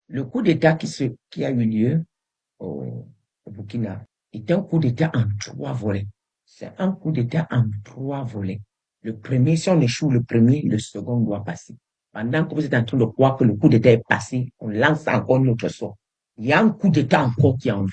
Le coup d'État qui a eu lieu au Burkina est un coup d'État en 3 volets. C'est un coup d'État en 3 volets. Le premier, si on échoue le premier, le second doit passer. Pendant que vous êtes en train de croire que le coup d'État est passé, on lance encore notre sort. Il y a un coup d'État encore qui est en vue.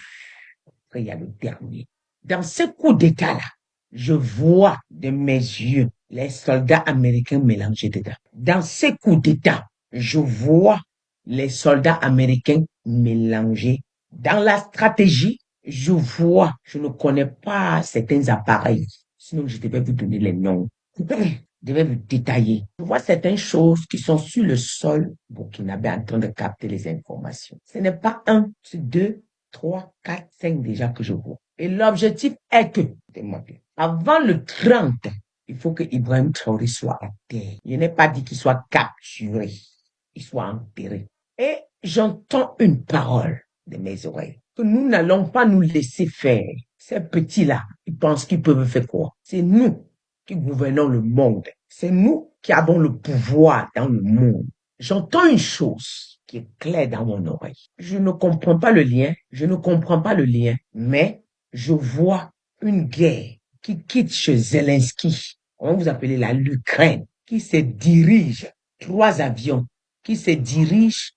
Après, il y a le dernier. Dans ce coup d'État-là, je vois de mes yeux les soldats américains mélangés dedans. Dans ce coup d'État, je vois les soldats américains mélangés. Dans la stratégie, je vois, je ne connais pas certains appareils. Sinon, je devais vous donner les noms. Je devais vous détailler. Je vois certaines choses qui sont sur le sol burkinabé en train de capter les informations. Ce n'est pas un, c'est deux, trois, quatre, cinq déjà que je vois. Et l'objectif est que, avant le 30, il faut que Ibrahim Traoré soit à terre. Je n'ai pas dit qu'il soit capturé, il soit enterré. Et j'entends une parole de mes oreilles, que nous n'allons pas nous laisser faire. Ces petits-là, ils pensent qu'ils peuvent faire quoi? C'est nous qui gouvernons le monde. C'est nous qui avons le pouvoir dans le monde. J'entends une chose qui est claire dans mon oreille. Je ne comprends pas le lien, mais je vois une guerre qui quitte chez Zelensky, comment vous appelez l'Ukraine, qui se dirige, 3 avions, qui se dirigent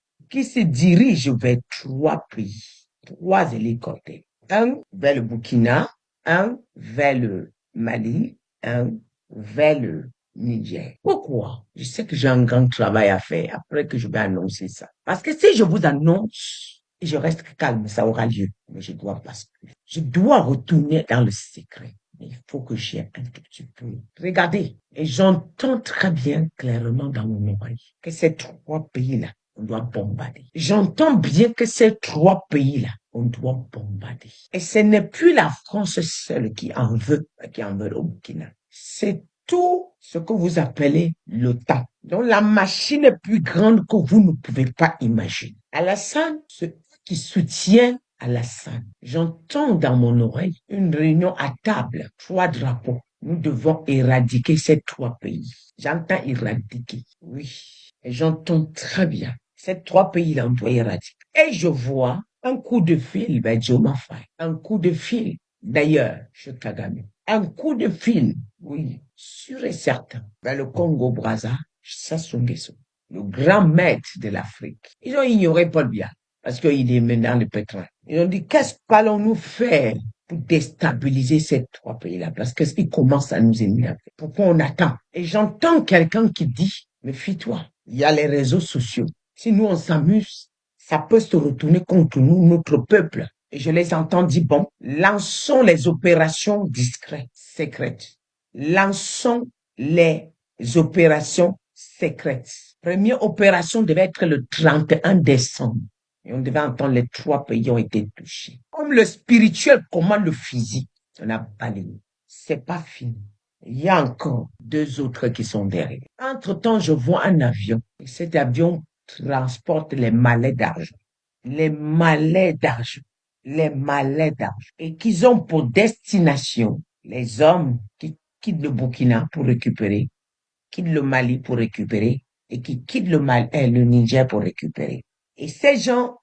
vers 3 pays, 3 hélicoptères. Un vers le Burkina, un vers le Mali, un vers le Niger. Pourquoi? Je sais que j'ai un grand travail à faire après que je vais annoncer ça. Parce que si je vous annonce et je reste calme, ça aura lieu. Mais je dois basculer. Je dois retourner dans le secret. Mais il faut que j'aie un tout petit peu. Regardez, et j'entends très bien clairement dans mon oreille que ces 3 pays-là, on doit bombarder. J'entends bien que ces 3 pays-là, on doit bombarder. Et ce n'est plus la France seule qui en veut au Burkina. C'est tout ce que vous appelez l'OTAN. Donc la machine est plus grande que vous ne pouvez pas imaginer. Alassane, ce qui soutient Alassane. J'entends dans mon oreille une réunion à table, 3 drapeaux. Nous devons éradiquer ces 3 pays. J'entends éradiquer, oui. Et j'entends très bien. Ces 3 pays-là, on doit éradiquer. Et je vois un coup de fil vers Diomaye, un coup de fil, d'ailleurs, chez Kagame. Un coup de fil, oui, sûr et certain, vers le Congo-Brazza, Sassou Nguesso, le grand maître de l'Afrique. Ils ont ignoré Paul Biya, parce qu'il est maintenant le pétrole. Ils ont dit, qu'est-ce qu'allons-nous faire pour déstabiliser ces 3 pays-là? Parce qu'ils commencent à nous énerver. Pourquoi on attend? Et j'entends quelqu'un qui dit, méfie-toi, il y a les réseaux sociaux. Si nous, on s'amuse, ça peut se retourner contre nous, notre peuple. Et je les entends dire, bon, lançons les opérations discrètes, secrètes. Lançons les opérations secrètes. Première opération devait être le 31 décembre. Et on devait entendre les 3 pays ont été touchés. Comme le spirituel commande le physique, on a balayé. C'est pas fini. Il y a encore 2 autres qui sont derrière. Entre-temps, je vois un avion. Et cet avion transporte les malais d'argent. Les malais d'argent. Les malais d'argent. Et qu'ils ont pour destination les hommes qui quittent le Burkina pour récupérer, quittent le Mali pour récupérer, et qui quittent le Niger pour récupérer. Et ces gens,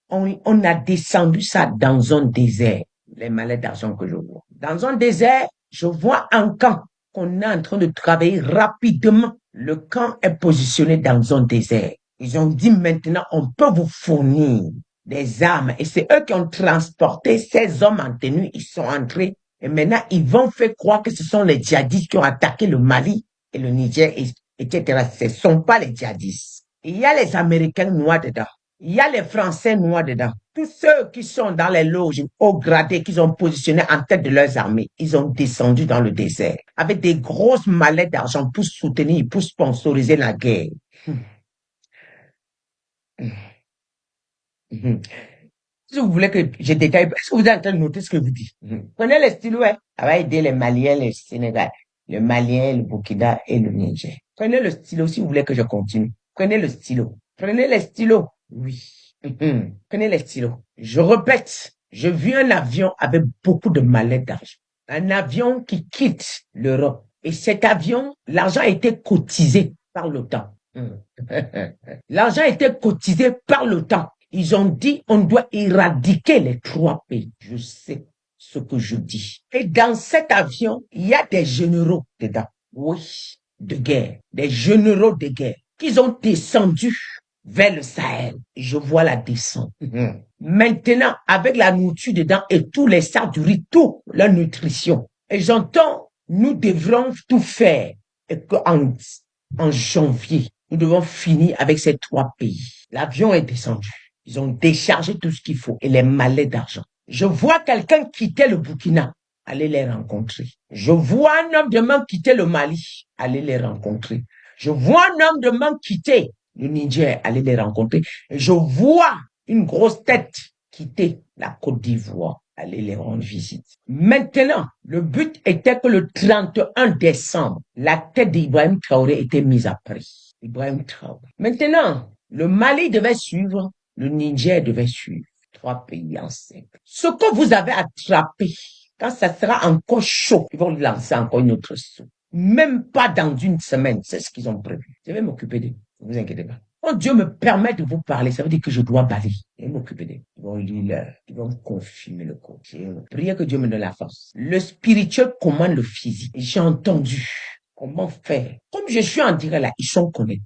on a descendu ça dans un désert, les malais d'argent que je vois. Dans un désert, je vois un camp qu'on est en train de travailler rapidement. Le camp est positionné dans un désert. Ils ont dit maintenant, on peut vous fournir des armes. Et c'est eux qui ont transporté ces hommes en tenue. Ils sont entrés. Et maintenant, ils vont faire croire que ce sont les djihadistes qui ont attaqué le Mali et le Niger, etc. Ce ne sont pas les djihadistes. Il y a les Américains noirs dedans. Il y a les Français noirs dedans. Tous ceux qui sont dans les loges haut gradés, qu'ils ont positionnés en tête de leurs armées, ils ont descendu dans le désert avec des grosses mallettes d'argent pour soutenir, pour sponsoriser la guerre. Si vous voulez que je détaille, est-ce que vous êtes en train de noter ce que je vous dis? Prenez les stylos, hein. Ça va aider les Maliens, le Sénégal, le Malien, le Burkina et le Niger. Prenez le stylo si vous voulez que je continue. Prenez le stylo. Prenez les stylos. Oui. Prenez les stylos. Je répète, je vis un avion avec beaucoup de mallettes d'argent. Un avion qui quitte l'Europe. Et cet avion, l'argent a été cotisé par l'OTAN. L'argent était cotisé par le temps. Ils ont dit, on doit éradiquer les 3 pays. Je sais ce que je dis. Et dans cet avion, il y a des généraux dedans. Oui, de guerre. Des généraux de guerre qui ont descendu vers le Sahel. Je vois la descente. Maintenant, avec la nourriture dedans et tous les sacs du riz, toute la nutrition. Et j'entends, nous devrons tout faire. Et en janvier, nous devons finir avec ces 3 pays. L'avion est descendu. Ils ont déchargé tout ce qu'il faut et les malais d'argent. Je vois quelqu'un quitter le Burkina, aller les rencontrer. Je vois un homme de main quitter le Mali, aller les rencontrer. Je vois un homme de main quitter le Niger, aller les rencontrer. Et je vois une grosse tête quitter la Côte d'Ivoire, aller les rendre visite. Maintenant, le but était que le 31 décembre, la tête d'Ibrahim Traoré était mise à prix. Ibrahim Traoré. Maintenant, le Mali devait suivre, le Niger devait suivre. 3 pays ensemble. Ce que vous avez attrapé, quand ça sera encore chaud, ils vont lancer encore une autre soupe. Même pas dans une semaine, c'est ce qu'ils ont prévu. Je vais m'occuper d'eux, ne vous inquiétez pas. Quand Dieu me permet de vous parler, ça veut dire que je dois balayer. Je vais m'occuper d'eux. Ils vont lire, ils vont me confirmer le coup. J'ai prié que Dieu me donne la force. Le spirituel commande le physique. J'ai entendu comment faire. Comme je suis en direct là, ils sont connectés.